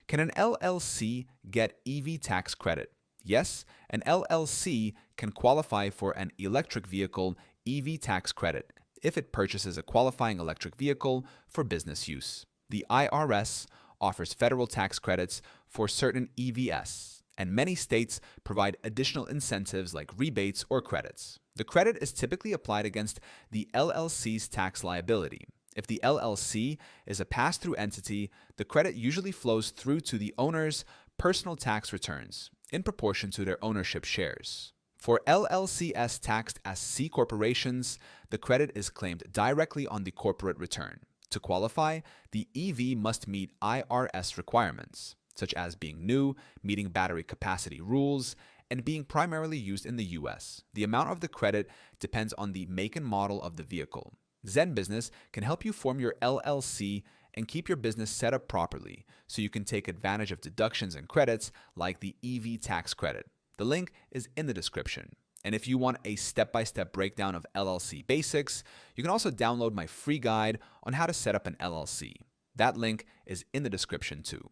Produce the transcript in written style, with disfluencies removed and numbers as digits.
Can an LLC get EV tax credit? Yes, an LLC can qualify for an electric vehicle EV tax credit if it purchases a qualifying electric vehicle for business use. The IRS offers federal tax credits for certain EVs, and many states provide additional incentives like rebates or credits. The credit is typically applied against the LLC's tax liability. If the LLC is a pass-through entity, the credit usually flows through to the owner's personal tax returns in proportion to their ownership shares. For LLCs taxed as C corporations, the credit is claimed directly on the corporate return. To qualify, the EV must meet IRS requirements, such as being new, meeting battery capacity rules, and being primarily used in the US. The amount of the credit depends on the make and model of the vehicle. Zen Business can help you form your LLC and keep your business set up properly so you can take advantage of deductions and credits like the EV tax credit. The link is in the description. And if you want a step-by-step breakdown of LLC basics, you can also download my free guide on how to set up an LLC. That link is in the description too.